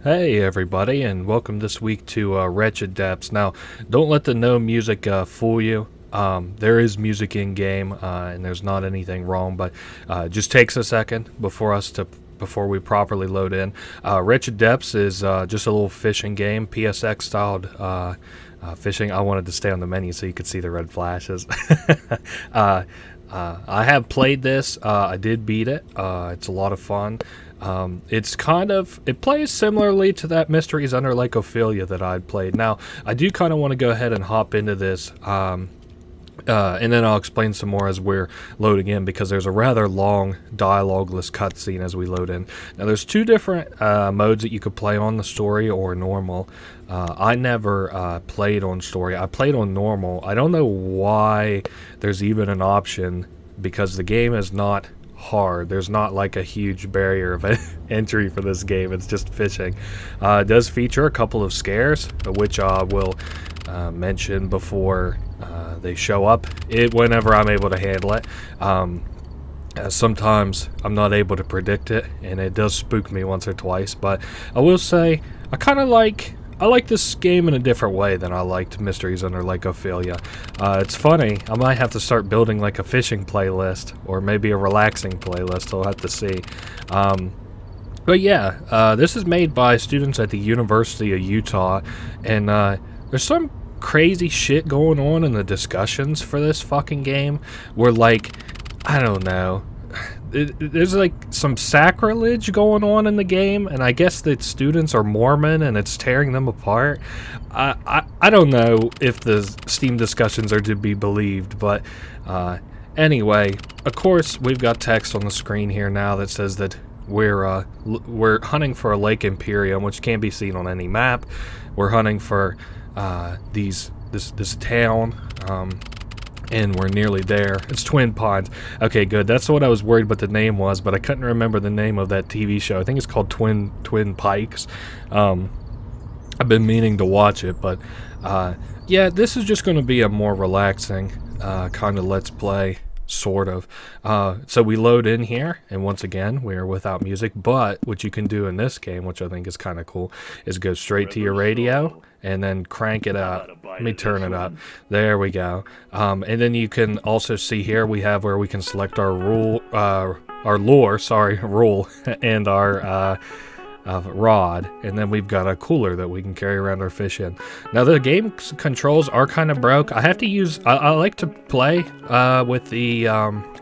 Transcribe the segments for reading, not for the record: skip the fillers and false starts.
Hey everybody, and welcome this week to Wretched Depths. Now, don't let the no music fool you. There is music in game, and there's not anything wrong, but it just takes a second before we properly load in. Wretched Depths is just a little fishing game, PSX styled fishing. I wanted to stay on the menu so you could see the red flashes. I have played this. I did beat it. It's a lot of fun. It plays similarly to that Mysteries Under Lake Ophelia that I'd played. Now, I do kind of want to go ahead and hop into this, and then I'll explain some more as we're loading in, because there's a rather long dialogueless cutscene as we load in. Now, there's two different modes that you could play on: the story or normal. I never played on story. I played on normal. I don't know why there's even an option, because the game is not hard. There's not like a huge barrier of entry for this game. It's just fishing. It does feature a couple of scares, which I will mention before they show up, whenever I'm able to handle it. Sometimes I'm not able to predict it, and it does spook me once or twice, but I will say I like this game in a different way than I liked Mysteries Under Lake Ophelia. It's funny, I might have to start building like a fishing playlist, or maybe a relaxing playlist, I'll have to see. But yeah, this is made by students at the University of Utah, and there's some crazy shit going on in the discussions for this fucking game, where like, I don't know, there's like some sacrilege going on in the game, and I guess that students are Mormon and it's tearing them apart. I don't know if the Steam discussions are to be believed, but anyway, of course we've got text on the screen here now that says that we're hunting for a Lake Imperium, which can't be seen on any map. We're hunting for this town, and we're nearly there. It's Twin Pines. Okay, good. That's what I was worried what the name was, but I couldn't remember the name of that TV show. I think it's called Twin Pikes. I've been meaning to watch it, but yeah, this is just going to be a more relaxing kind of let's play, sort of. So we load in here, and once again, we're without music, but what you can do in this game, which I think is kind of cool, is go straight to your radio and then crank it up. Let me turn it up. There we go. And then you can also see here we have where we can select our rule, rule, and our rod, and then we've got a cooler that we can carry around our fish in. Now the game's controls are kind of broke. I have to use, I like to play with the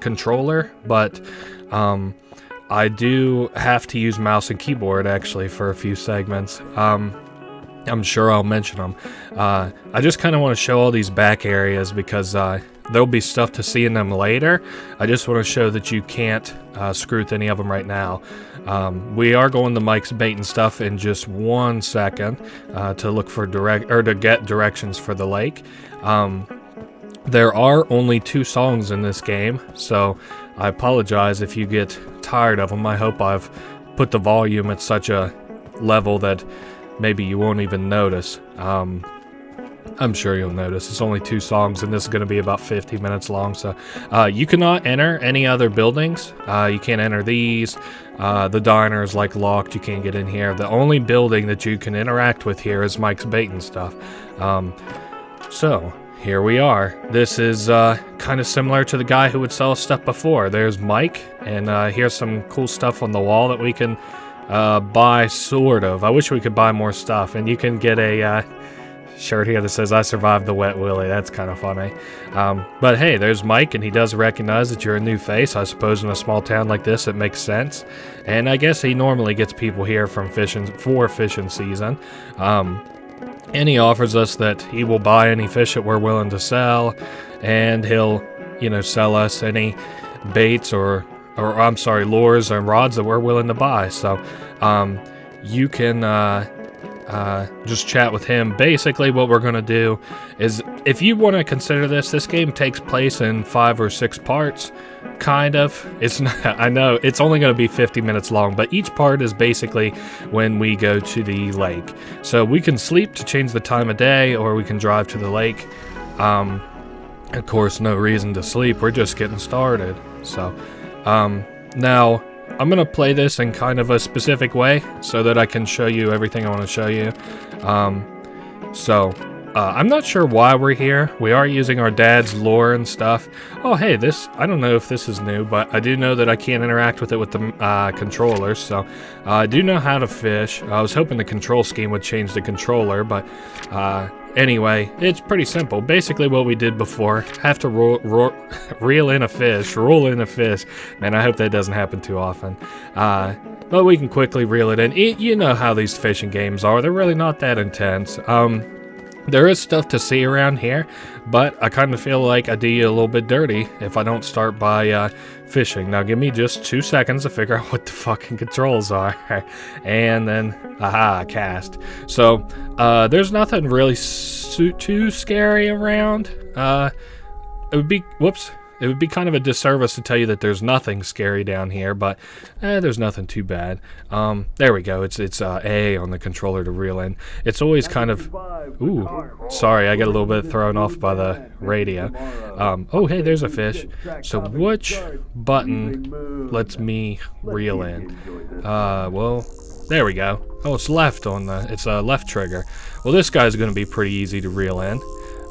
controller, but I do have to use mouse and keyboard actually for a few segments. I'm sure I'll mention them. I just kind of want to show all these back areas because there'll be stuff to see in them later. I just want to show that you can't screw with any of them right now. We are going to Mike's bait and stuff in just 1 second to look for to get directions for the lake. There are only 2 songs in this game, so I apologize if you get tired of them. I hope I've put the volume at such a level that maybe you won't even notice. I'm sure you'll notice. It's only 2 songs, and this is going to be about 50 minutes long. So you cannot enter any other buildings. You can't enter these. The diner is like locked. You can't get in here. The only building that you can interact with here is Mike's bait and stuff. So here we are. This is kind of similar to the guy who would sell us stuff before. There's Mike, and here's some cool stuff on the wall that we can buy, sort of. I wish we could buy more stuff, and you can get a shirt here that says I survived the wet willy. That's kind of funny. But hey, there's Mike, and he does recognize that you're a new face. I suppose in a small town like this it makes sense, and I guess he normally gets people here from fishing season, and he offers us that he will buy any fish that we're willing to sell, and he'll sell us any baits or I'm sorry, lures and rods that we're willing to buy. So you can just chat with him. Basically what we're going to do is, if you want to consider this game takes place in 5 or 6 parts, kind of. It's not, I know it's only going to be 50 minutes long, but each part is basically when we go to the lake. So we can sleep to change the time of day, or we can drive to the lake. Of course, no reason to sleep. We're just getting started. So now I'm gonna play this in kind of a specific way so that I can show you everything I want to show you. I'm not sure why we're here. We are using our dad's lure and stuff. Oh, hey, I don't know if this is new, but I do know that I can't interact with it with the controllers, so I do know how to fish. I was hoping the control scheme would change the controller, but anyway, it's pretty simple. Basically what we did before, have to roll in a fish. Man, I hope that doesn't happen too often. But we can quickly reel it in. You know how these fishing games are. They're really not that intense. There is stuff to see around here, but I kind of feel like I do you a little bit dirty if I don't start by fishing. Now give me just 2 seconds to figure out what the fucking controls are, and then, cast. So, there's nothing really too scary around. It would be kind of a disservice to tell you that there's nothing scary down here, but there's nothing too bad. There we go. It's A on the controller to reel in. It's always kind of... Ooh, sorry, I get a little bit thrown off by the radio. Oh, hey, there's a fish. So which button lets me reel in? Well, there we go. Oh, it's left on the... It's a left trigger. Well, this guy's going to be pretty easy to reel in.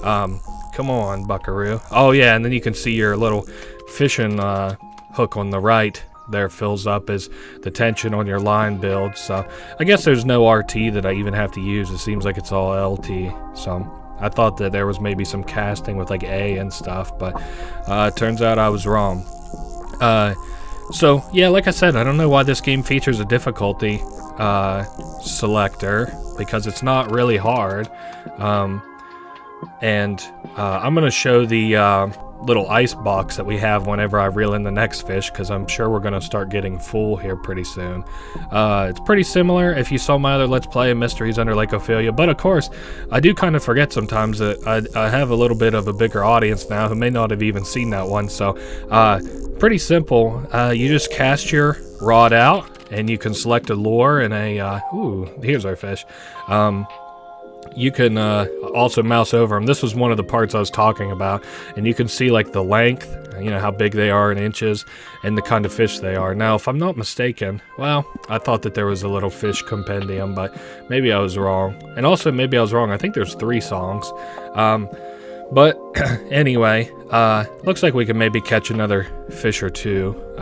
Come on, buckaroo. Oh, yeah, and then you can see your little fishing hook on the right there fills up as the tension on your line builds. So I guess there's no RT that I even have to use. It seems like it's all LT. So I thought that there was maybe some casting with like A and stuff, but turns out I was wrong. So, yeah, like I said, I don't know why this game features a difficulty selector, because it's not really hard. And I'm going to show the little ice box that we have whenever I reel in the next fish, because I'm sure we're going to start getting full here pretty soon. It's pretty similar if you saw my other Let's Play, Mysteries Under Lake Ophelia, but of course, I do kind of forget sometimes that I have a little bit of a bigger audience now who may not have even seen that one, so pretty simple. You just cast your rod out, and you can select a lure and a... ooh, here's our fish. You can also mouse over them. This was one of the parts I was talking about, and you can see like the length, you know, how big they are in inches, and the kind of fish they are. Now, if I'm not mistaken, well, I thought that there was a little fish compendium, but maybe I was wrong. And also, maybe I was wrong. I think there's 3 songs. But anyway, looks like we can maybe catch another fish or 2.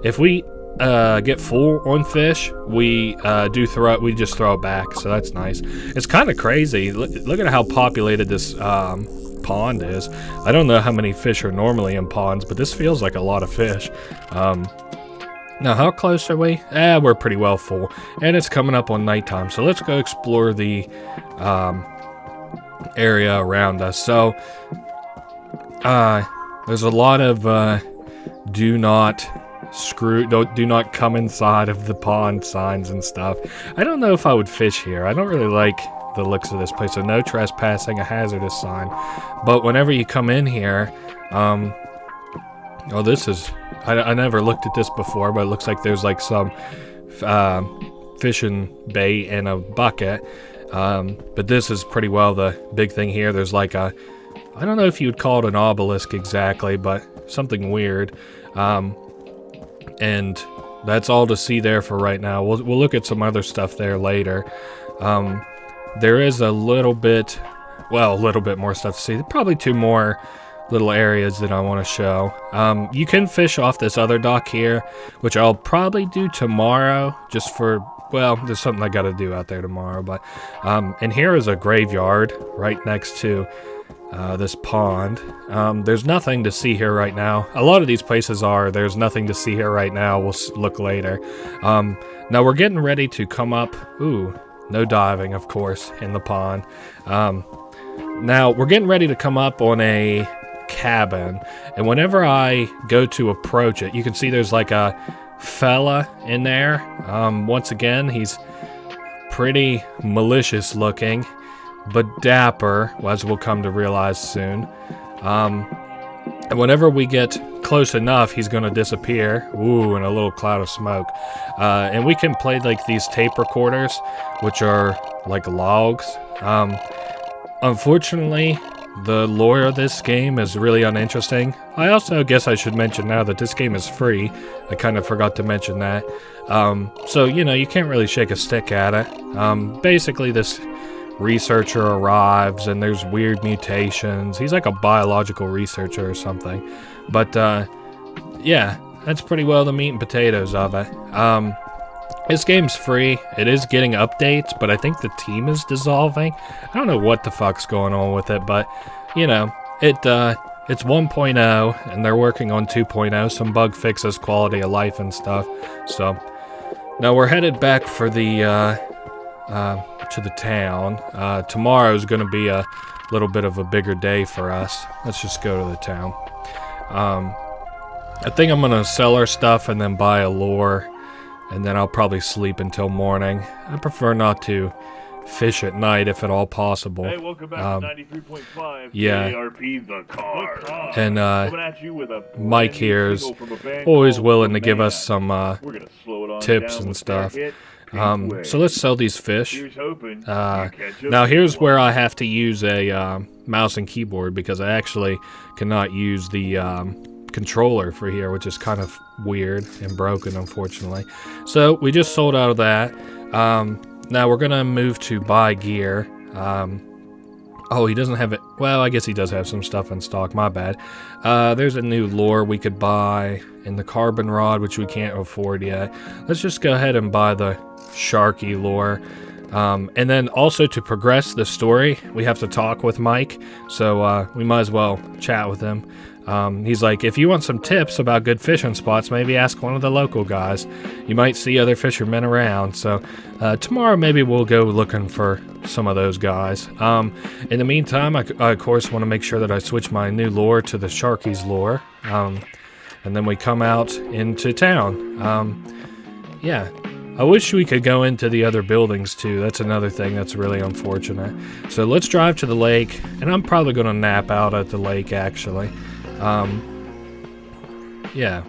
If we get full on fish, we just throw it back, so that's nice. It's kind of crazy. Look at how populated this pond is. I don't know how many fish are normally in ponds, but this feels like a lot of fish. Now, how close are we? We're pretty well full, and it's coming up on nighttime, so let's go explore the area around us. So there's a lot of do not come inside of the pond signs and stuff. I don't know if I would fish here. I don't really like the looks of this place. So no trespassing, a hazardous sign. But whenever you come in here, oh, this is... I never looked at this before, but it looks like there's like some fishing bait in a bucket. But this is pretty well the big thing here. There's like a... I don't know if you would call it an obelisk exactly, but something weird. And that's all to see there for right now. We'll look at some other stuff there later. There is a little bit more stuff to see. Probably 2 more little areas that I want to show. You can fish off this other dock here, which I'll probably do tomorrow, just for, well, there's something I got to do out there tomorrow. But and here is a graveyard right next to this pond. There's nothing to see here right now. A lot of these places there's nothing to see here right now. We'll look later. Now we're getting ready to come up. Ooh, no diving, of course, in the pond. Now we're getting ready to come up on a cabin, and whenever I go to approach it, you can see there's like a fella in there. Once again, he's pretty malicious looking, but dapper, as we'll come to realize soon. And whenever we get close enough, he's going to disappear. Ooh, in a little cloud of smoke. And we can play like these tape recorders, which are like logs. Unfortunately, the lore of this game is really uninteresting. I also guess I should mention now that this game is free. I kind of forgot to mention that. So, you know, you can't really shake a stick at it. Basically, this researcher arrives and there's weird mutations. He's like a biological researcher or something. But, yeah, that's pretty well the meat and potatoes of it. This game's free. It is getting updates, but I think the team is dissolving. I don't know what the fuck's going on with it, but, you know, it's 1.0, and they're working on 2.0, some bug fixes, quality of life and stuff. So, now we're headed back for the, to the town. Tomorrow's gonna be a little bit of a bigger day for us. Let's just go to the town. I think I'm gonna sell our stuff and then buy a lure. And then I'll probably sleep until morning. I prefer not to fish at night if at all possible. Hey, welcome back to 93.5 yeah. ARP The Car. And Coming at you with a Mike here is always willing to give us some tips down and with stuff. their hit, So let's sell these fish. Here's hoping Now here's where I have to use a mouse and keyboard because I actually cannot use the controller for here, which is kind of weird and broken, unfortunately. So we just sold out of that. Now we're gonna move to buy gear. Oh, he doesn't have it. Well, I guess he does have some stuff in stock. My bad. There's a new lure we could buy in the carbon rod, which we can't afford yet. Let's just go ahead and buy the Sharky lure. And then also to progress the story, we have to talk with Mike. So we might as well chat with him. He's like, if you want some tips about good fishing spots, maybe ask one of the local guys. You might see other fishermen around. So tomorrow maybe we'll go looking for some of those guys. In the meantime, I of course want to make sure that I switch my new lure to the Sharky's lure. And then we come out into town. Yeah. I wish we could go into the other buildings too. That's another thing that's really unfortunate. So let's drive to the lake, and I'm probably going to nap out at the lake actually. Yeah.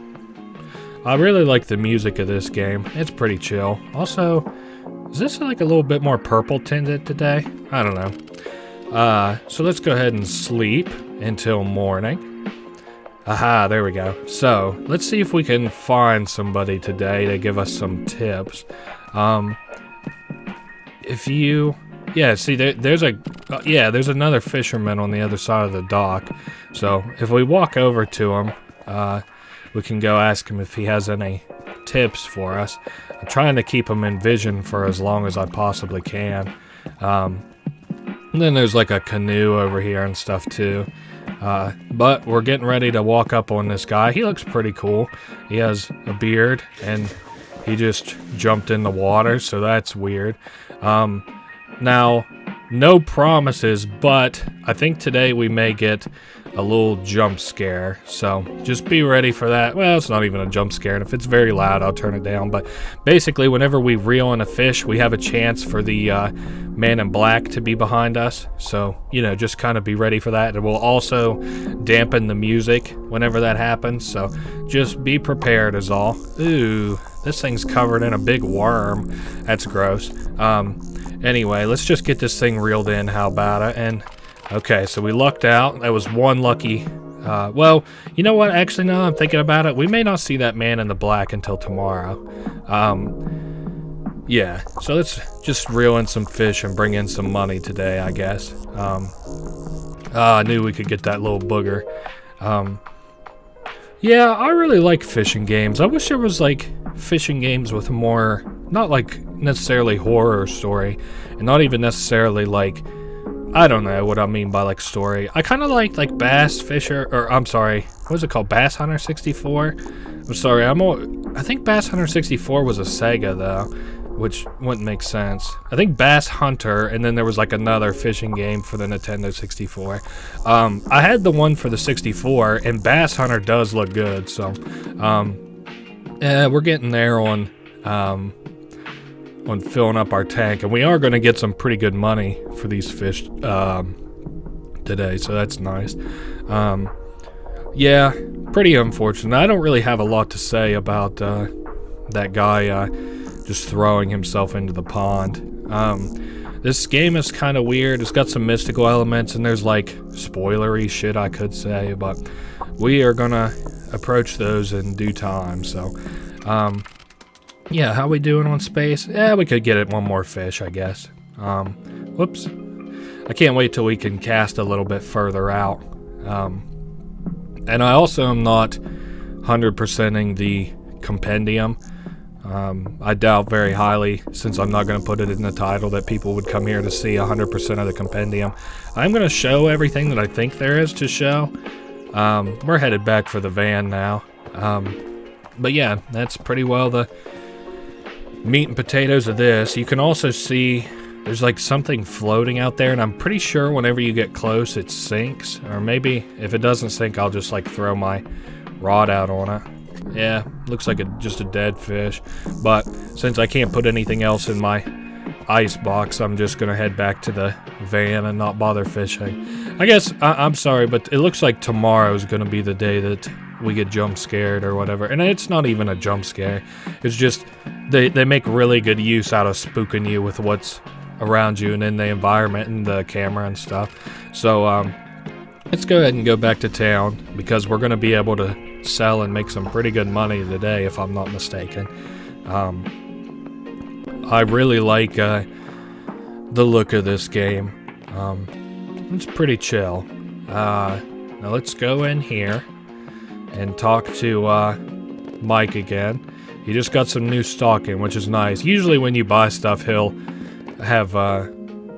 I really like the music of this game. It's pretty chill. Also, is this like a little bit more purple tinted today? I don't know. So let's go ahead and sleep until morning. Aha, there we go. So, let's see if we can find somebody today to give us some tips. If you... Yeah, see, there's another fisherman on the other side of the dock. So, if we walk over to him, we can go ask him if he has any tips for us. I'm trying to keep him in vision for as long as I possibly can. And then there's like a canoe over here and stuff too. But we're getting ready to walk up on this guy. He looks pretty cool. He has a beard and he just jumped in the water, so that's weird. Now, no promises, but I think today we may get a little jump scare, so just be ready for that. Well, it's not even a jump scare, and if it's very loud, I'll turn it down. But basically, whenever we reel in a fish, we have a chance for the man in black to be behind us. So, you know, just kind of be ready for that. It will also dampen the music whenever that happens, so just be prepared is all. Ooh, this thing's covered in a big worm. That's gross. Anyway, let's just get this thing reeled in. How about it? And okay, so we lucked out. That was one lucky. Well, you know what? Actually, now that I'm thinking about it, we may not see that man in the black until tomorrow. Yeah, so let's just reel in some fish and bring in some money today, I guess. I knew we could get that little booger. Yeah, I really like fishing games. I wish there was like fishing games with more, not like necessarily horror story, and not even necessarily like, I don't know what I mean by like story. I kind of like Bass Fisher, or I'm sorry, what was it called? Bass Hunter 64? I'm sorry, I think Bass Hunter 64 was a Sega though, which wouldn't make sense. I think Bass Hunter, and then there was like another fishing game for the Nintendo 64. I had the one for the 64, and Bass Hunter does look good, so we're getting there on filling up our tank, and we are going to get some pretty good money for these fish today, so that's nice. Yeah, pretty unfortunate. I don't really have a lot to say about that guy just throwing himself into the pond. This game is kind of weird. It's got some mystical elements, and there's like spoilery shit I could say, but we are gonna approach those in due time. So, yeah, how we doing on space? Yeah, we could get it one more fish, I guess. Whoops. I can't wait till we can cast a little bit further out. And I also am not 100%ing the compendium. I doubt very highly, since I'm not going to put it in the title, that people would come here to see 100% of the compendium. I'm going to show everything that I think there is to show. We're headed back for the van now. But yeah, that's pretty well the meat and potatoes of this. You can also see there's like something floating out there, and I'm pretty sure whenever you get close it sinks. Or maybe if it doesn't sink, I'll just like throw my rod out on it. Yeah, looks like just a dead fish. But since I can't put anything else in my ice box, I'm just gonna head back to the van and not bother fishing. I guess, I'm sorry, but it looks like tomorrow's gonna be the day that we get jump scared or whatever. And it's not even a jump scare. It's just, they make really good use out of spooking you with what's around you and in the environment and the camera and stuff. So, let's go ahead and go back to town, because we're gonna be able to sell and make some pretty good money today, if I'm not mistaken. I really like the look of this game. It's pretty chill. Now let's go in here and talk to Mike again. He just got some new stock in, which is nice. Usually when you buy stuff, he'll have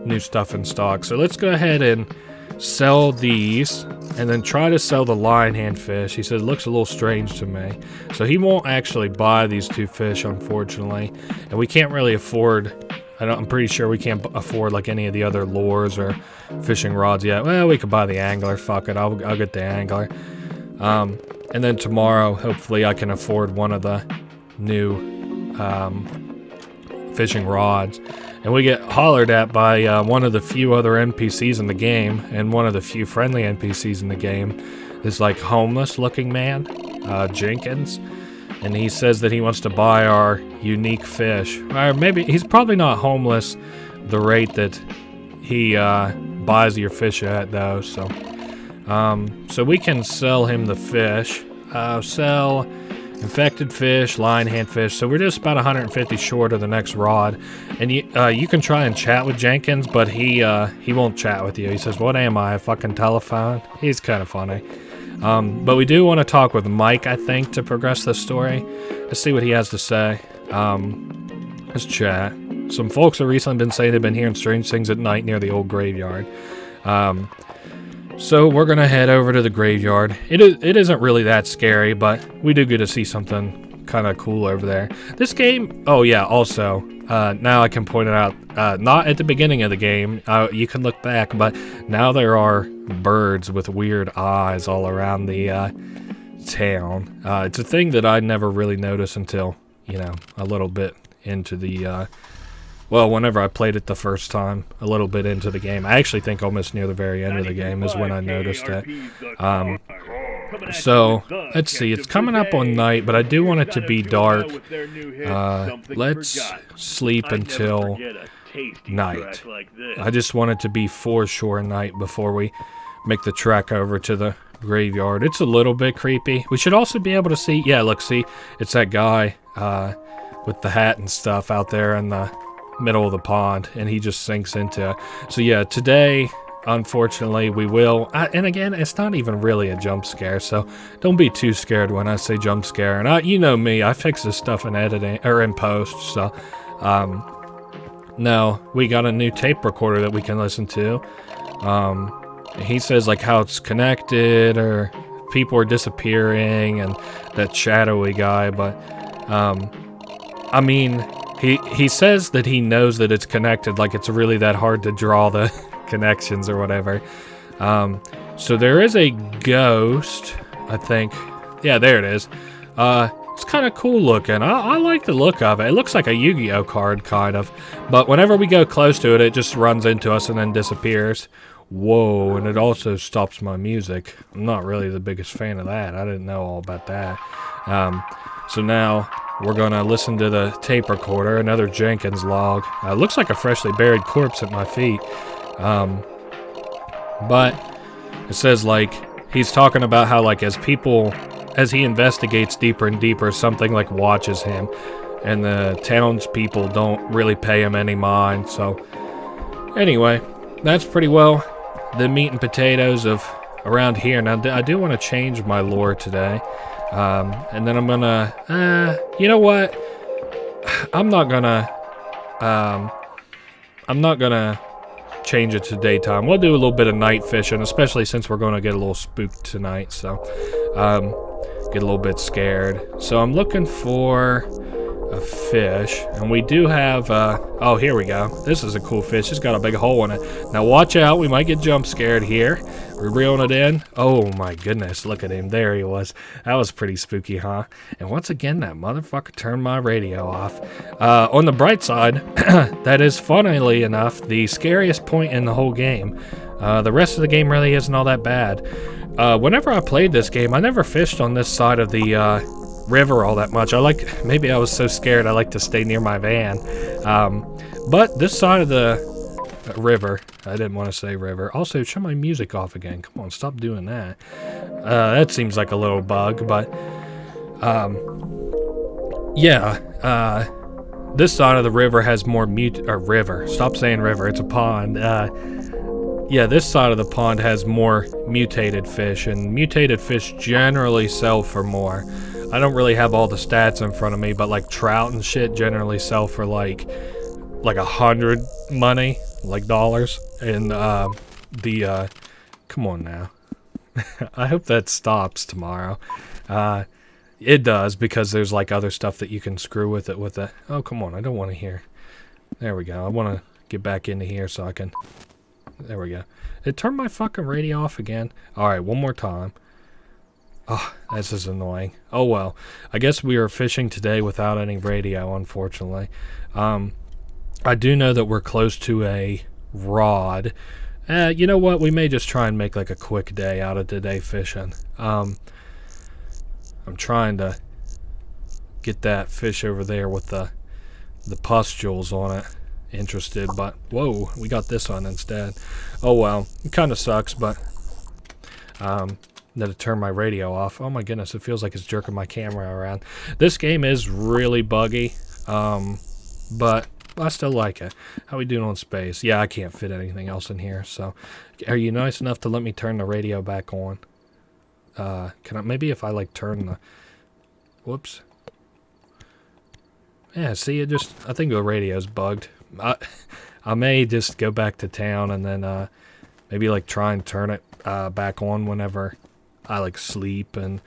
new stuff in stock. So let's go ahead and sell these, and then try to sell the lion hand fish. He said it looks a little strange to me. So he won't actually buy these two fish, unfortunately. And we can't really afford, I'm pretty sure we can't afford like any of the other lures or fishing rods yet. Well, we could buy the angler. Fuck it, I'll get the angler. And then tomorrow, hopefully I can afford one of the new fishing rods. And we get hollered at by one of the few other NPCs in the game, and one of the few friendly NPCs in the game. This like homeless looking man, Jenkins. And he says that he wants to buy our unique fish. Or maybe, he's probably not homeless the rate that he buys your fish at though. So, so we can sell him the fish. Sell infected fish, lion hand fish. So we're just about 150 short of the next rod. And you can try and chat with Jenkins, but he won't chat with you. He says, "What am I, a fucking telephone?" He's kind of funny. But we do want to talk with Mike, I think, to progress the story. Let's see what he has to say. Let's chat. Some folks have recently been saying they've been hearing strange things at night near the old graveyard. So we're going to head over to the graveyard. It isn't really that scary, but we do get to see something kind of cool over there. This game, oh yeah, also, now I can point it out, not at the beginning of the game, you can look back, but now there are birds with weird eyes all around the town. It's a thing that I never really noticed until, a little bit into the, well, whenever I played it the first time, a little bit into the game. I actually think almost near the very end of the game is when I noticed it. So, let's see, it's coming up on night, but I do want it to be dark. Let's sleep until night. I just want it to be for sure night before we make the trek over to the graveyard. It's a little bit creepy. We should also be able to see, yeah, look, see, it's that guy with the hat and stuff out there in the middle of the pond, and he just sinks into it. So yeah, today, unfortunately, we will, and again, it's not even really a jump scare, so don't be too scared when I say jump scare. And you know me, I fix this stuff in editing, or in post, so, now, we got a new tape recorder that we can listen to. He says, like, how it's connected, or people are disappearing, and that shadowy guy, but, I mean, he says that he knows that it's connected, like it's really that hard to draw the connections or whatever. So there is a ghost, I think. Yeah, there it is. It's kind of cool looking. I like the look of it. It looks like a Yu-Gi-Oh card, kind of. But whenever we go close to it, it just runs into us and then disappears. Whoa, and it also stops my music. I'm not really the biggest fan of that. I didn't know all about that. So now we're going to listen to the tape recorder, another Jenkins log. Looks like a freshly buried corpse at my feet. But it says, like, he's talking about how, like, as he investigates deeper and deeper, something, like, watches him. And the townspeople don't really pay him any mind. So, anyway, that's pretty well the meat and potatoes of around here. Now, I do want to change my lore today. And then I'm gonna, you know what? I'm not gonna change it to daytime. We'll do a little bit of night fishing, especially since we're gonna get a little spooked tonight. So, get a little bit scared. So I'm looking for a fish, and we do have, oh, here we go. This is a cool fish. It's got a big hole in it. Now watch out, we might get jump scared here. We're reeling it in. Oh my goodness, look at him. There he was. That was pretty spooky, huh? And once again, that motherfucker turned my radio off. On the bright side, that is, funnily enough, the scariest point in the whole game. The rest of the game really isn't all that bad. Whenever I played this game, I never fished on this side of the river all that much. Maybe I was so scared I like to stay near my van. But this side of the river, I didn't want to say river. Also, shut my music off again. Come on, stop doing that. That seems like a little bug, but yeah, this side of the river has more river. Stop saying river, it's a pond. Yeah, this side of the pond has more mutated fish, and mutated fish generally sell for more. I don't really have all the stats in front of me, but like trout and shit generally sell for like 100 money, like dollars. And come on now. I hope that stops tomorrow. It does, because there's like other stuff that you can screw with it with the, oh come on, I don't want to hear. There we go. I want to get back into here so I can, there we go. It turned my fucking radio off again. Alright, one more time. Oh, this is annoying. Oh well, I guess we are fishing today without any radio, unfortunately. I do know that we're close to a rod. You know what? We may just try and make like a quick day out of today fishing. I'm trying to get that fish over there with the pustules on it interested, but whoa, we got this one instead. Oh well, it kind of sucks, but that it turned my radio off. Oh my goodness, it feels like it's jerking my camera around. This game is really buggy, but I still like it. How we doing on space? Yeah, I can't fit anything else in here, so are you nice enough to let me turn the radio back on? Can I, maybe if I like turn the, whoops. Yeah, see, I think the radio's bugged. I may just go back to town and then maybe like try and turn it back on whenever I like sleep, and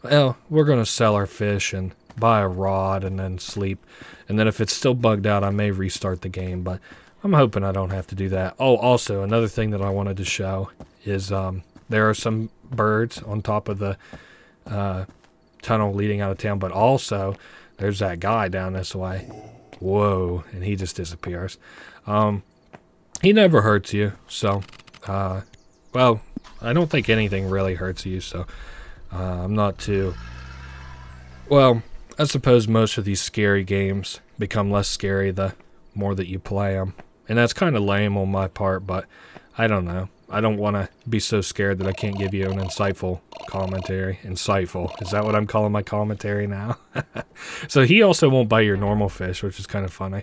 well, we're gonna sell our fish and buy a rod and then sleep, and then if it's still bugged out I may restart the game, but I'm hoping I don't have to do that. Oh, also another thing that I wanted to show is there are some birds on top of the tunnel leading out of town, but also there's that guy down this way. Whoa, and he just disappears. He never hurts you, so well, I don't think anything really hurts you, so I'm not too, well, I suppose most of these scary games become less scary the more that you play them, and that's kind of lame on my part, but I don't know. I don't want to be so scared that I can't give you an insightful commentary. Insightful. Is that what I'm calling my commentary now? So he also won't buy your normal fish, which is kind of funny.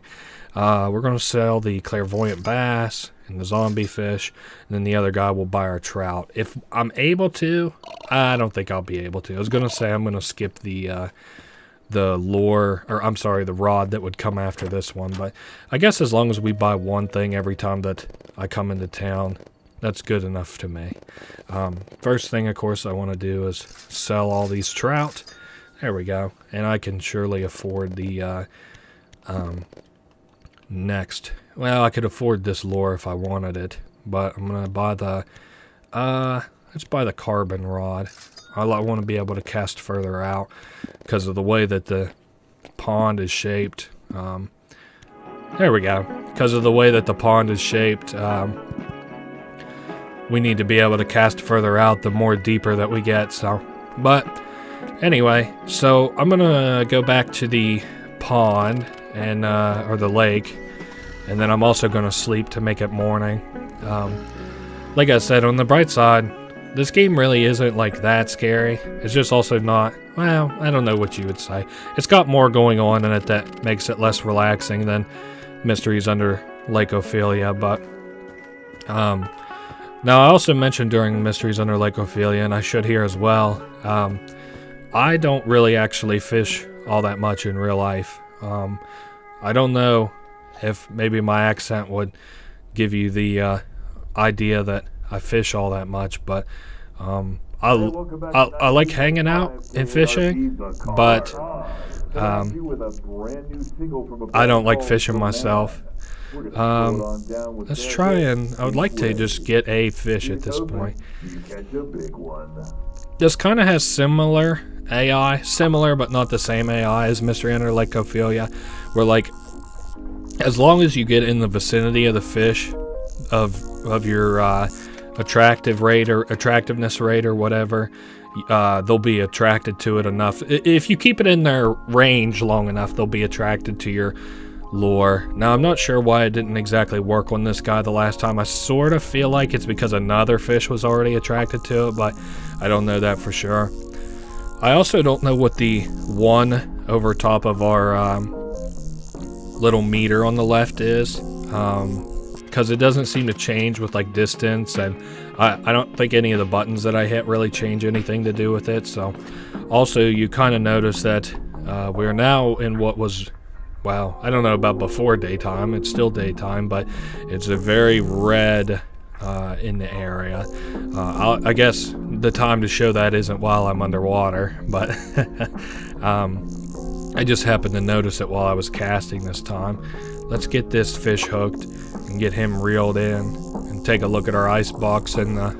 We're going to sell the clairvoyant bass and the zombie fish, and then the other guy will buy our trout. If I'm able to, I don't think I'll be able to. I was going to say I'm going to skip the lure, or I'm sorry, the rod that would come after this one, but I guess as long as we buy one thing every time that I come into town, that's good enough to me. First thing, of course, I want to do is sell all these trout. There we go. And I can surely afford the next. Well, I could afford this lure if I wanted it, but I'm going to buy the, let's buy the carbon rod. I want to be able to cast further out because of the way that the pond is shaped. There we go. Because of the way that the pond is shaped, we need to be able to cast further out the more deeper that we get. So, but Anyway, so I'm gonna go back to the pond and or the lake, and then I'm also gonna sleep to make it morning. Like I said, on the bright side, this game really isn't like that scary. It's just also not, well, I don't know what you would say. It's got more going on in it that makes it less relaxing than Mysteries Under Lake Ophelia, but now I also mentioned during Mysteries Under Lake Ophelia, and I should here as well, I don't really actually fish all that much in real life. I don't know if maybe my accent would give you the idea that I fish all that much, but I like hanging out and fishing, but I don't like fishing myself. Let's try and I would like to just get a fish at this point. This kind of has similar AI, similar but not the same AI as Mystery Under Lake Ophelia, where like as long as you get in the vicinity of the fish of your attractiveness rate or whatever, they'll be attracted to it enough. If you keep it in their range long enough, they'll be attracted to your lure. Now, I'm not sure why it didn't exactly work on this guy the last time. I sort of feel like it's because another fish was already attracted to it, but I don't know that for sure. I also don't know what the one over top of our little meter on the left is, because it doesn't seem to change with like distance, and I don't think any of the buttons that I hit really change anything to do with it. So also you kind of notice that we're now in what was, well, I don't know about before daytime. It's still daytime, but it's a very red in the area. I guess the time to show that isn't while I'm underwater, but I just happened to notice it while I was casting this time. Let's get this fish hooked and get him reeled in and take a look at our ice box in the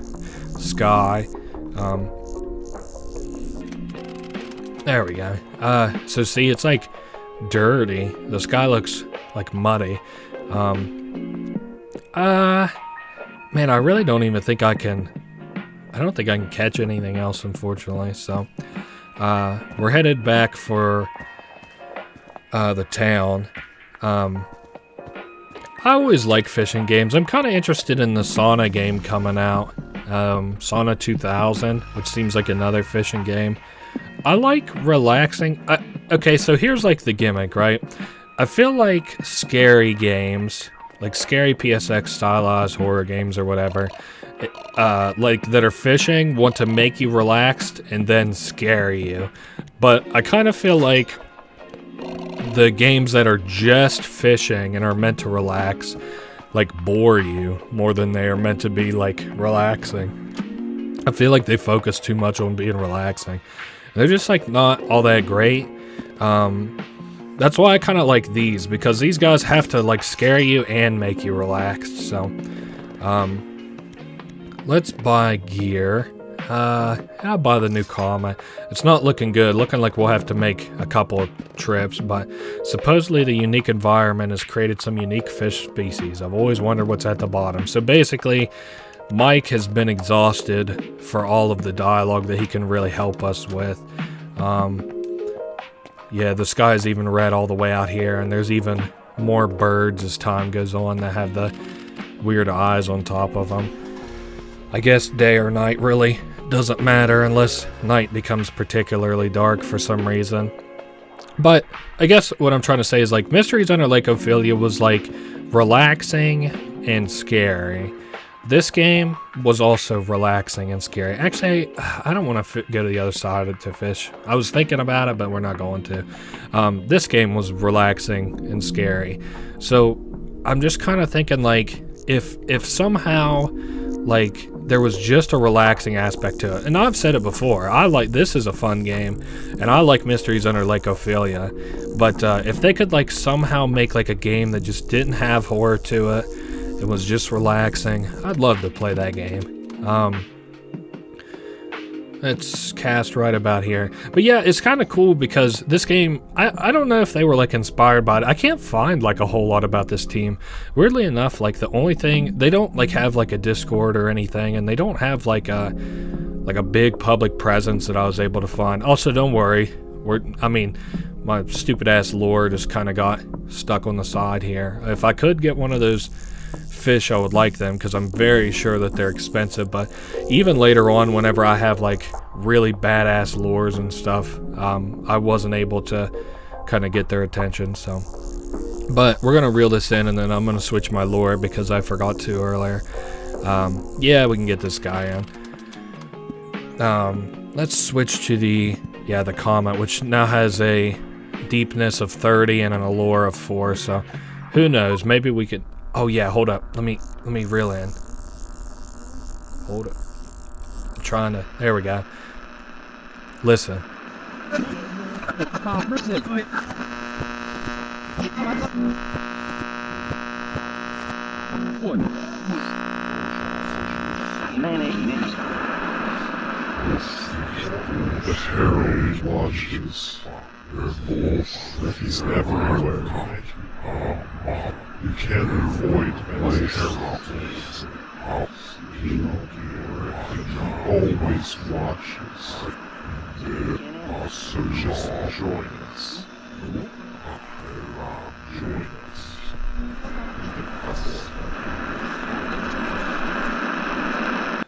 sky. There we go. So see, it's like dirty. The sky looks like muddy. Man, I really don't even think I don't think I can catch anything else, unfortunately. So we're headed back for the town. I always like fishing games. I'm kind of interested in the Sauna game coming out. Sauna 2000, which seems like another fishing game. I like relaxing. Okay, so here's like the gimmick, right? I feel like scary games, like scary PSX stylized horror games or whatever, like that are fishing, want to make you relaxed and then scare you. But I kind of feel like the games that are just fishing and are meant to relax, like bore you more than they are meant to be like relaxing. I feel like they focus too much on being relaxing. They're just like not all that great. That's why I kind of like these, because these guys have to like scare you and make you relaxed. So let's buy gear. I'll buy the new Comet. It's not looking good, looking like we'll have to make a couple of trips, but supposedly the unique environment has created some unique fish species. I've always wondered what's at the bottom. So basically, Mike has been exhausted for all of the dialogue that he can really help us with. Yeah, the sky is even red all the way out here, and there's even more birds as time goes on that have the weird eyes on top of them. I guess day or night really doesn't matter unless night becomes particularly dark for some reason. But I guess what I'm trying to say is like Mysteries Under Lake Ophelia was like relaxing and scary. This game was also relaxing and scary. Actually, I don't want to go to the other side to fish. I was thinking about it, but we're not going to. This game was relaxing and scary. So I'm just kind of thinking like if somehow like there was just a relaxing aspect to it. And I've said it before, this is a fun game, and I like Mysteries Under Lake Ophelia. But if they could like somehow make like a game that just didn't have horror to it, it was just relaxing, I'd love to play that game. It's cast right about here. But yeah, it's kind of cool because this game, I don't know if they were like inspired by it. I can't find like a whole lot about this team. Weirdly enough, like the only thing, they don't like have like a Discord or anything, and they don't have like like a big public presence that I was able to find. Also, don't worry, my stupid ass lure just kind of got stuck on the side here. If I could get one of those fish, I would like them, because I'm very sure that they're expensive. But even later on, whenever I have like really badass lures and stuff, I wasn't able to kind of get their attention. So, but we're gonna reel this in, and then I'm gonna switch my lure because I forgot to earlier. Yeah, we can get this guy in. Let's switch to the Comet, which now has a deepness of 30 and an allure of 4. So who knows? Maybe we could. Oh yeah, hold up. Let me reel in. Hold up. I'm trying to. There we go. Listen. The herald watches. He's everywhere. You can't avoid my herald. He always watches. So just join us. Join us.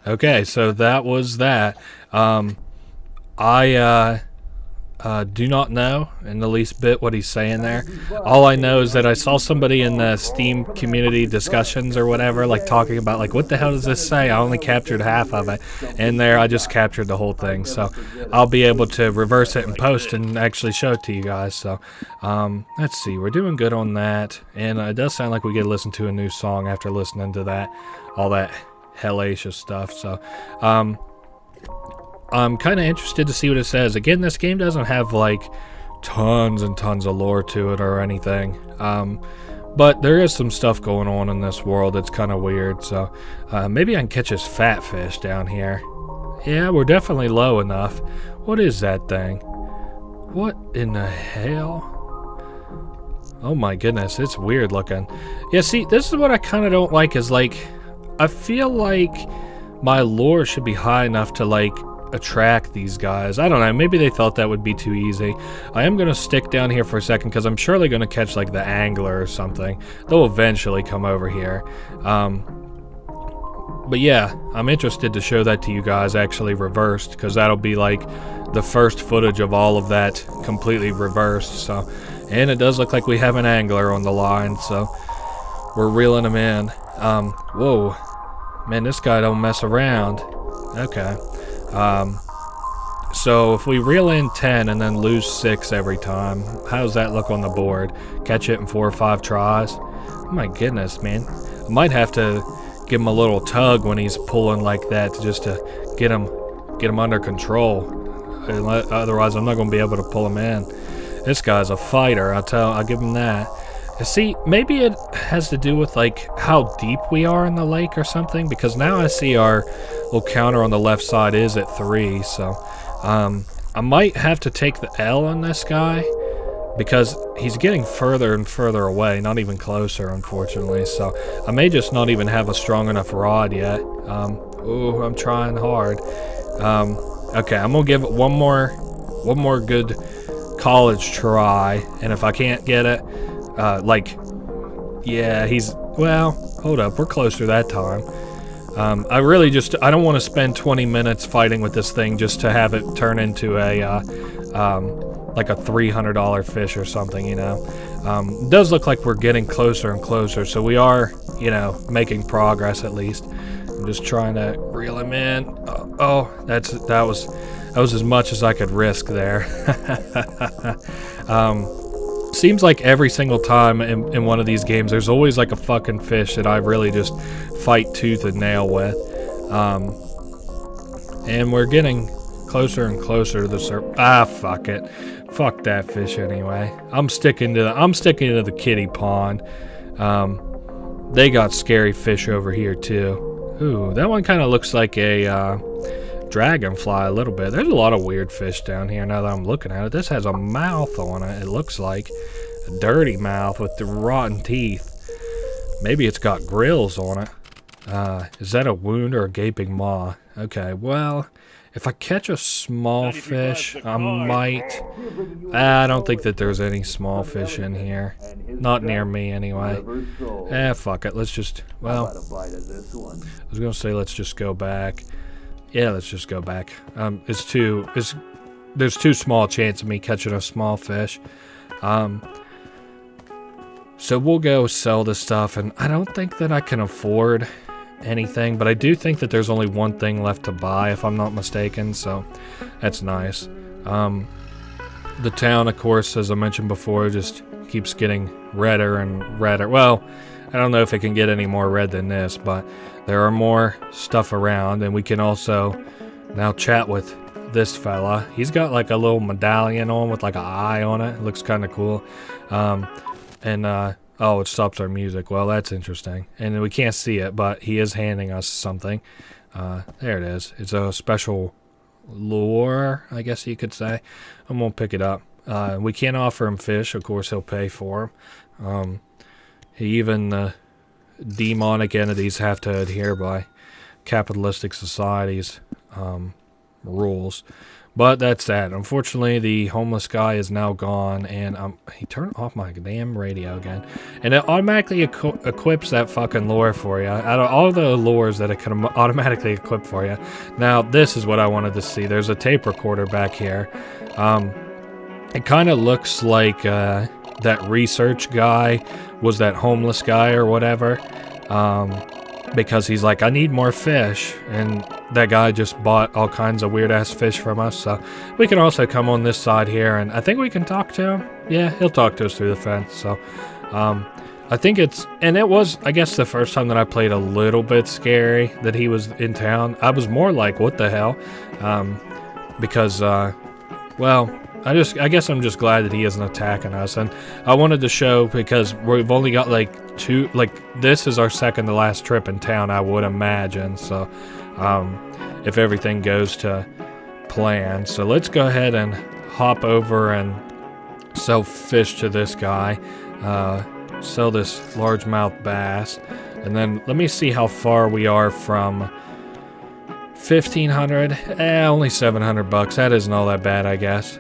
Okay, so that was that. I do not know in the least bit what he's saying there. All I know is that I saw somebody in the Steam community discussions or whatever, like talking about like, what the hell does this say? I only captured half of it. And there I just captured the whole thing. So I'll be able to reverse it and post and actually show it to you guys. So let's see, we're doing good on that. And it does sound like we get to listen to a new song after listening to that, all that hellacious stuff. So I'm kind of interested to see what it says. Again, this game doesn't have like tons and tons of lore to it or anything, but there is some stuff going on in this world that's kind of weird. So maybe I can catch this fat fish down here. Yeah, we're definitely low enough. What is that thing? What in the hell? Oh my goodness, it's weird looking. Yeah, see, this is what I kind of don't like, is like, I feel like my lure should be high enough to like attract these guys. I don't know, maybe they thought that would be too easy. I am going to stick down here for a second because I'm surely going to catch like the angler or something. They'll eventually come over here. But yeah, I'm interested to show that to you guys actually reversed, because that'll be like the first footage of all of that completely reversed. So, and it does look like we have an angler on the line, so we're reeling him in. Whoa, man, this guy don't mess around. Okay. So if we reel in 10 and then lose 6 every time, how does that look on the board? Catch it in 4 or 5 tries? Oh my goodness, man. I might have to give him a little tug when he's pulling like that, just to get him under control. Otherwise, I'm not going to be able to pull him in. This guy's a fighter, I'll give him that. See, maybe it has to do with like how deep we are in the lake or something, because now I see our little counter on the left side is at 3, so I might have to take the L on this guy, because he's getting further and further away, not even closer, unfortunately. So I may just not even have a strong enough rod yet. Ooh, I'm trying hard. Okay, I'm gonna give it one more good college try, and if I can't get it, yeah, well, hold up, we're closer that time. I don't want to spend 20 minutes fighting with this thing just to have it turn into a, like a $300 fish or something, you know. It does look like we're getting closer and closer, so we are, you know, making progress at least. I'm just trying to reel him in. That was as much as I could risk there. Seems like every single time in one of these games, there's always like a fucking fish that I really just fight tooth and nail with. And we're getting closer and closer to the surface. Fuck it. Fuck that fish anyway. I'm sticking to the kiddie pond. They got scary fish over here too. Ooh, that one kind of looks like a dragonfly a little bit. There's a lot of weird fish down here now that I'm looking at it. This has a mouth on it. It looks like a dirty mouth with the rotten teeth. Maybe it's got grills on it. Is that a wound or a gaping maw? Okay, well, If I catch a small fish, I might... I don't think that there's any small fish in here. Not near me, anyway. Fuck it. Let's just... Well, I was going to say let's just go back. Yeah, let's just go back. There's too small a chance of me catching a small fish. So we'll go sell this stuff, and I don't think that I can afford anything, but I do think that there's only one thing left to buy, if I'm not mistaken, so that's nice. The town, of course, as I mentioned before, just keeps getting redder and redder. Well, I don't know if it can get any more red than this, but there are more stuff around, and we can also now chat with this fella. He's got like a little medallion on with like an eye on it. It looks kind of cool. Oh, it stops our music. Well, that's interesting. And we can't see it, but he is handing us something. There it is. It's a special lure, I guess you could say. I'm going to pick it up. We can't offer him fish. Of course, he'll pay for them. Even demonic entities have to adhere by capitalistic societies' rules. But that's that. Unfortunately, the homeless guy is now gone, and he turned off my damn radio again. And it automatically equips that fucking lure for you. Out of all the lures that it can automatically equip for you. Now, this is what I wanted to see. There's a tape recorder back here. It kind of looks like that research guy was that homeless guy or whatever. Because he's like, I need more fish, and that guy just bought all kinds of weird-ass fish from us, so we can also come on this side here, and I think we can talk to him. Yeah, he'll talk to us through the fence, so I think it was, I guess, the first time that I played a little bit scary that he was in town. I was more like, what the hell, because, well, I guess I'm just glad that he isn't attacking us, and I wanted to show, because we've only got like this is our second to last trip in town, I would imagine, so if everything goes to plan. So let's go ahead and hop over and sell fish to this guy, sell this largemouth bass, and then let me see how far we are from 1,500. Only $700. That isn't all that bad, I guess.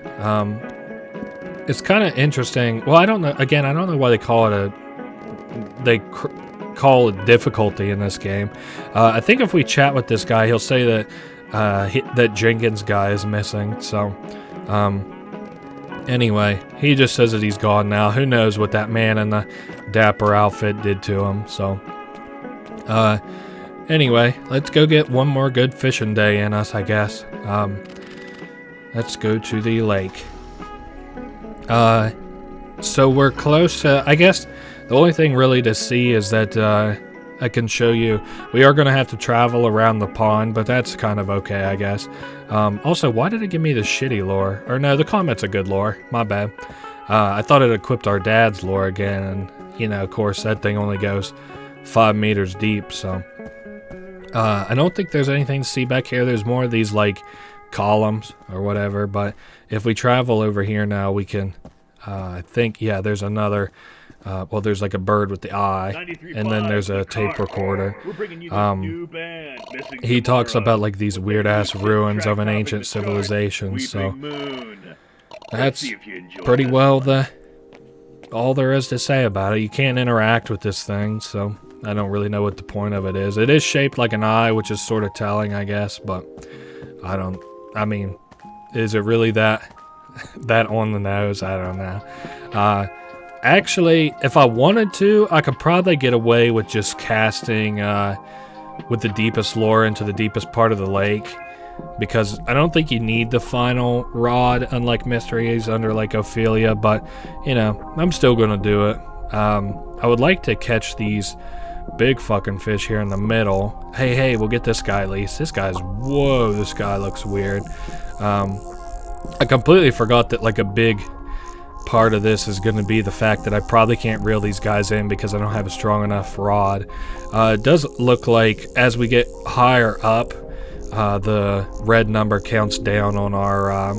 It's kind of interesting. Well, I don't know. Again, I don't know why they call it call it difficulty in this game. I think if we chat with this guy, he'll say that that Jenkins guy is missing. So, anyway, he just says that he's gone now. Who knows what that man in the dapper outfit did to him? So, anyway, let's go get one more good fishing day in us, I guess. Let's go to the lake. So we're close to, I guess, the only thing really to see is that I can show you. We are going to have to travel around the pond, but that's kind of okay, I guess. Also, why did it give me the shitty lure? Or no, the Comet's a good lure. My bad. I thought it equipped our dad's lure again, and, you know, of course, that thing only goes 5 meters deep, so... I don't think there's anything to see back here. There's more of these, like, columns or whatever, but if we travel over here now, we can... I think, yeah, there's another... well, there's like a bird with the eye, and then there's a tape recorder. He talks about like these weird-ass ruins of an ancient civilization, so that's pretty well all there is to say about it. You can't interact with this thing, so I don't really know what the point of it is. It is shaped like an eye, which is sort of telling, I guess, but I mean, is it really that on the nose? I don't know. Actually, if I wanted to, I could probably get away with just casting with the deepest lure into the deepest part of the lake, because I don't think you need the final rod, unlike Mysteries under Lake Ophelia, but, you know, I'm still going to do it. I would like to catch these big fucking fish here in the middle. Hey, we'll get this guy at least. This guy looks weird. I completely forgot that, like, a big... part of this is going to be the fact that I probably can't reel these guys in because I don't have a strong enough rod. It does look like as we get higher up, the red number counts down on our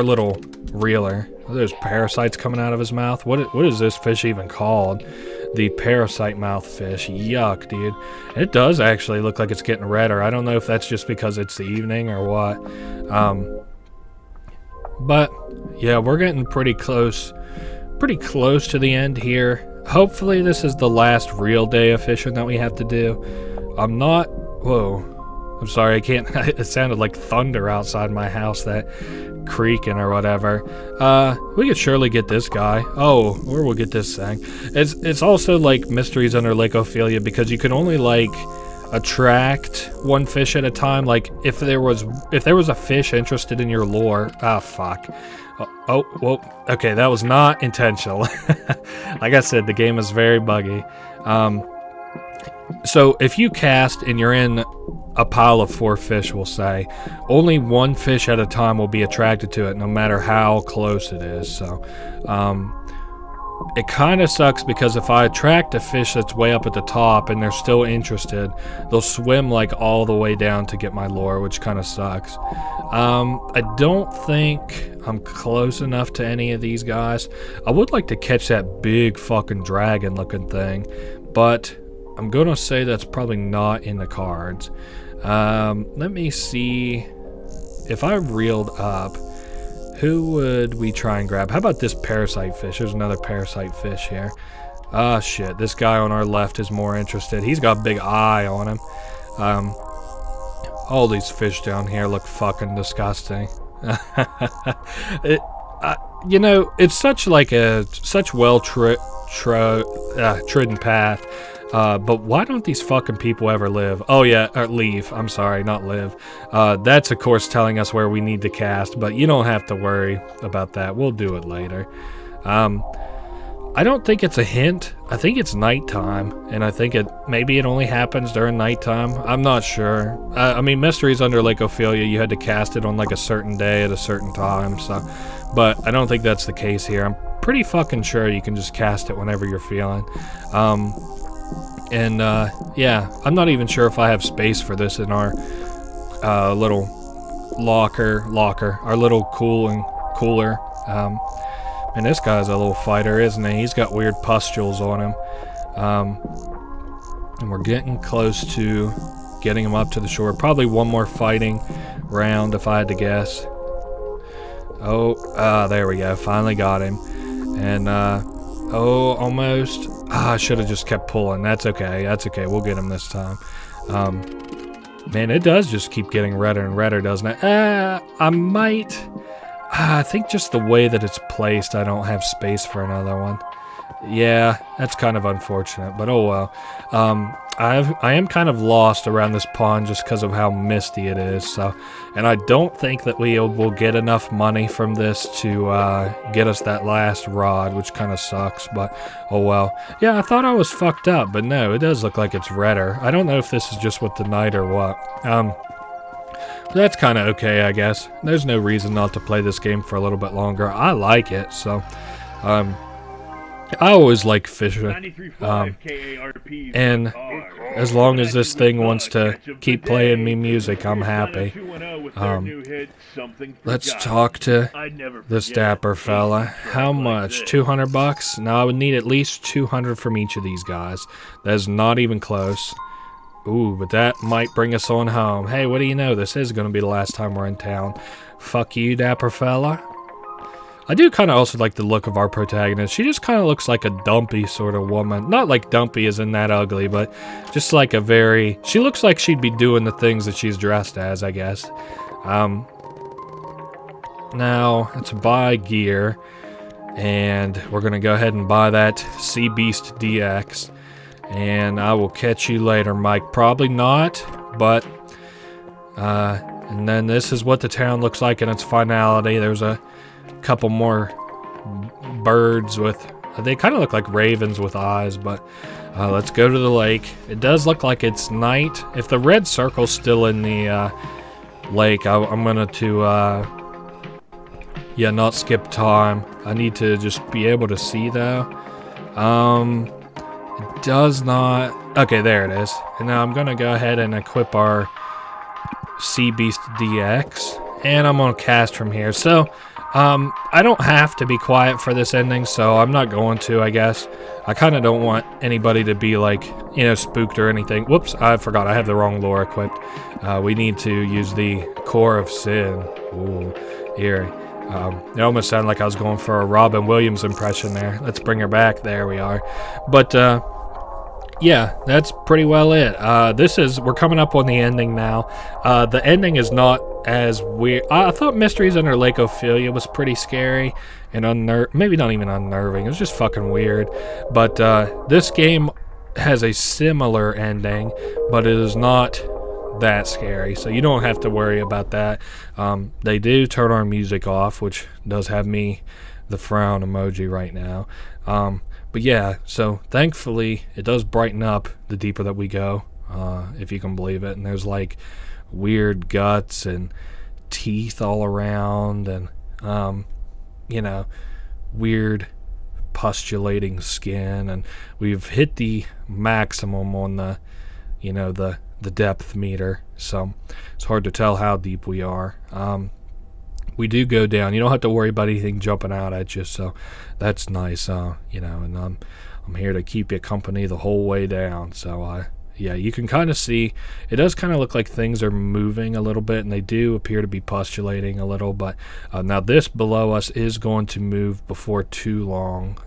little reeler. There's parasites coming out of his mouth. What is this fish even called? the parasite mouth fish. Yuck, dude. It does actually look like it's getting redder. I don't know if that's just because it's the evening or what. But yeah, we're getting pretty close to the end here. Hopefully this is the last real day of fishing that we have to do. Whoa, I'm sorry, I can't. It sounded like thunder outside my house, that creaking or whatever. We could surely get this guy. Oh, or we'll get this thing. It's also like Mysteries Under Lake Ophelia, because you can only like attract one fish at a time. Like if there was a fish interested in your lure. Ah, fuck. Oh, well, okay, that was not intentional. Like I said, the game is very buggy. So if you cast and you're in a pile of 4 fish, we'll say, only one fish at a time will be attracted to it, no matter how close it is. So it kind of sucks, because if I attract a fish that's way up at the top and they're still interested, they'll swim like all the way down to get my lure, which kind of sucks. I don't think I'm close enough to any of these guys. I would like to catch that big fucking dragon looking thing, but I'm gonna say that's probably not in the cards. Let me see. If I reeled up, who would we try and grab? How about this parasite fish? There's another parasite fish here. Ah, shit. This guy on our left is more interested. He's got a big eye on him. All these fish down here look fucking disgusting. You know, it's such well trodden path. But why don't these fucking people ever live? Oh yeah, or leave. I'm sorry, not live. That's of course telling us where we need to cast, but you don't have to worry about that. We'll do it later. I don't think it's a hint. I think it's nighttime, and I think maybe it only happens during nighttime. I'm not sure. I mean, Mysteries Under Lake Ophelia, you had to cast it on like a certain day at a certain time, so. But I don't think that's the case here. I'm pretty fucking sure you can just cast it whenever you're feeling. Yeah, I'm not even sure if I have space for this in our little locker, our little cooler. And this guy's a little fighter, isn't he? He's got weird pustules on him. And we're getting close to getting him up to the shore. Probably one more fighting round, if I had to guess. Oh, there we go. Finally got him. And, oh, almost. I should have just kept pulling. That's okay. We'll get him this time. Man, it does just keep getting redder and redder, doesn't it? I might... I think just the way that it's placed, I don't have space for another one. Yeah, that's kind of unfortunate, but oh well. I am kind of lost around this pond just because of how misty it is. So, and I don't think that we will get enough money from this to get us that last rod, which kind of sucks. But oh well. Yeah, I thought I was fucked up, but no, it does look like it's redder. I don't know if this is just with the night or what. That's kind of okay, I guess. There's no reason not to play this game for a little bit longer. I like it, so I always like fishing. And as long as this thing wants to keep playing me music, I'm happy. Let's talk to this dapper fella. How much? $200? Now I would need at least 200 from each of these guys. That is not even close. Ooh, but that might bring us on home. Hey, what do you know? This is going to be the last time we're in town. Fuck you, dapper fella. I do kind of also like the look of our protagonist. She just kind of looks like a dumpy sort of woman. Not like dumpy as in that ugly, but just like a very... She looks like she'd be doing the things that she's dressed as, I guess. Now, let's buy gear. And we're going to go ahead and buy that Sea Beast DX. And I will catch you later, Mike. Probably not, but... and then this is what the town looks like in its finality. There's a couple more birds with... They kind of look like ravens with eyes, but... let's go to the lake. It does look like it's night. If the red circle's still in the lake, I'm going to... yeah, not skip time. I need to just be able to see, though. It does not... Okay, there it is. And now I'm going to go ahead and equip our Sea Beast DX. And I'm going to cast from here. So, I don't have to be quiet for this ending, so I'm not going to, I guess. I kind of don't want anybody to be, like, you know, spooked or anything. Whoops, I forgot. I have the wrong lore equipped. We need to use the Core of Sin. Ooh, eerie. It almost sounded like I was going for a Robin Williams impression there. Let's bring her back. There we are. But, yeah, that's pretty well it. We're coming up on the ending now. The ending is not as weird. I thought Mysteries Under Lake Ophelia was pretty scary and maybe not even unnerving. It was just fucking weird. But this game has a similar ending, but it is not that scary, so you don't have to worry about that. They do turn our music off, which does have me the frown emoji right now. But yeah, so thankfully it does brighten up the deeper that we go, if you can believe it. And there's like weird guts and teeth all around, and you know, weird pustulating skin. And we've hit the maximum on the, you know, the depth meter, so it's hard to tell how deep we are. We do go down. You don't have to worry about anything jumping out at you, so that's nice. You know, and I'm here to keep you company the whole way down. So yeah, you can kind of see it does kind of look like things are moving a little bit, and they do appear to be pustulating a little. But now this below us is going to move before too long.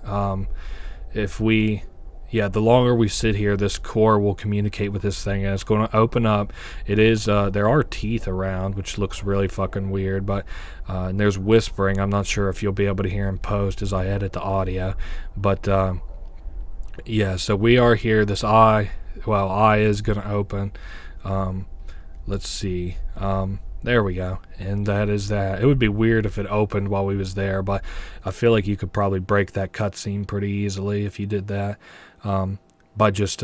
The longer we sit here, this core will communicate with this thing, and it's going to open up. It is, there are teeth around, which looks really fucking weird, but, and there's whispering. I'm not sure if you'll be able to hear in post as I edit the audio, but, yeah, so we are here. This eye is going to open. Let's see. There we go. And that is that. It would be weird if it opened while we was there, but I feel like you could probably break that cutscene pretty easily if you did that. By just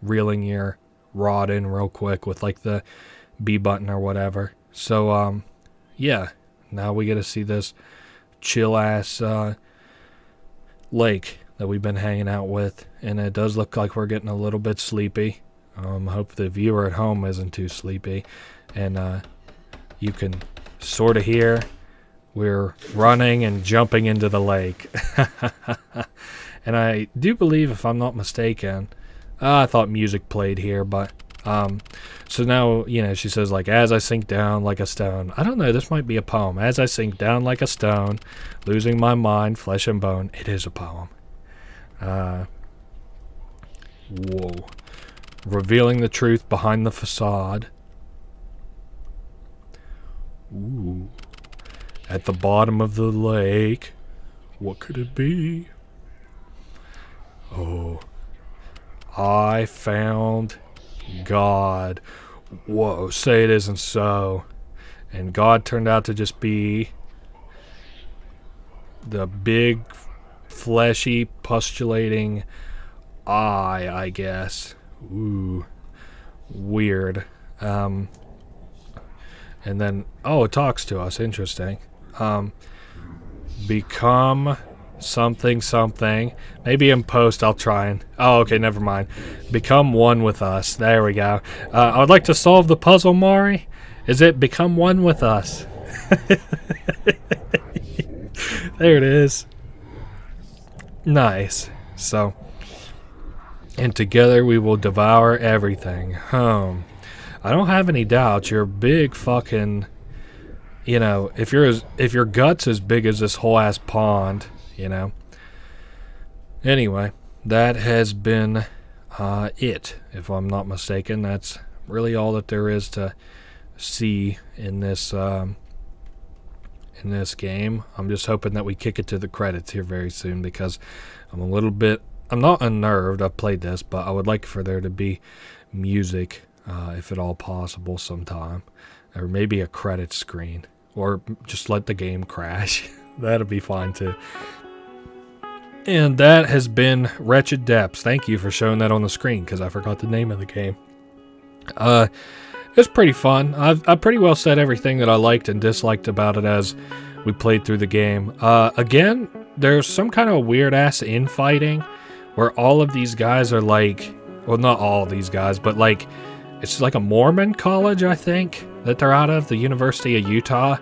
reeling your rod in real quick with like the B button or whatever. So yeah, now we get to see this chill ass lake that we've been hanging out with, and it does look like we're getting a little bit sleepy. Hope the viewer at home isn't too sleepy, and you can sort of hear we're running and jumping into the lake. And I do believe, if I'm not mistaken, I thought music played here, but, so now, you know, she says, like, as I sink down like a stone. I don't know, this might be a poem. As I sink down like a stone, losing my mind, flesh and bone. It is a poem. Whoa. Revealing the truth behind the facade. Ooh. At the bottom of the lake. What could it be? Oh, I found God. Whoa, say it isn't so. And God turned out to just be the big, fleshy, pustulating eye, I guess. Ooh, weird. And then, oh, it talks to us. Interesting. Become something. Maybe in post I'll try and... Oh, okay, never mind. Become one with us. There we go. I would like to solve the puzzle, Mari. Is it become one with us? There it is. Nice. So, and together we will devour everything. I don't have any doubts. You're a big fucking... You know, if your gut's as big as this whole ass pond... You know. Anyway, that has been it, if I'm not mistaken. That's really all that there is to see in this game. I'm just hoping that we kick it to the credits here very soon, because I'm not unnerved. I've played this, but I would like for there to be music, if at all possible, sometime, or maybe a credit screen, or just let the game crash. That'd be fine too. And that has been Wretched Depths. Thank you for showing that on the screen, because I forgot the name of the game. It was pretty fun. I pretty well said everything that I liked and disliked about it as we played through the game. Again, there's some kind of weird-ass infighting where all of these guys are like... Well, not all of these guys, but like... It's like a Mormon college, I think, that they're out of, the University of Utah.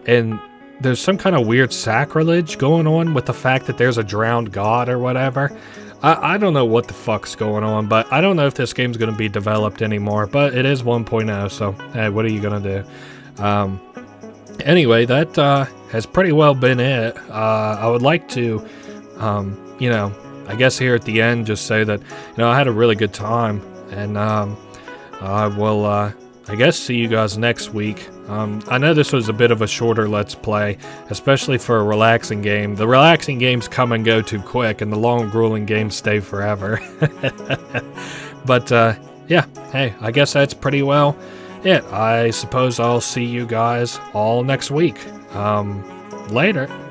And there's some kind of weird sacrilege going on with the fact that there's a drowned god or whatever. I don't know what the fuck's going on, but I don't know if this game's going to be developed anymore, but it is 1.0, so hey, what are you going to do? Anyway, that has pretty well been it. I would like to, you know, I guess here at the end just say that, you know, I had a really good time, and I will, I guess, see you guys next week. I know this was a bit of a shorter Let's Play, especially for a relaxing game. The relaxing games come and go too quick, and the long, grueling games stay forever. But, yeah, hey, I guess that's pretty well it. I suppose I'll see you guys all next week. Later.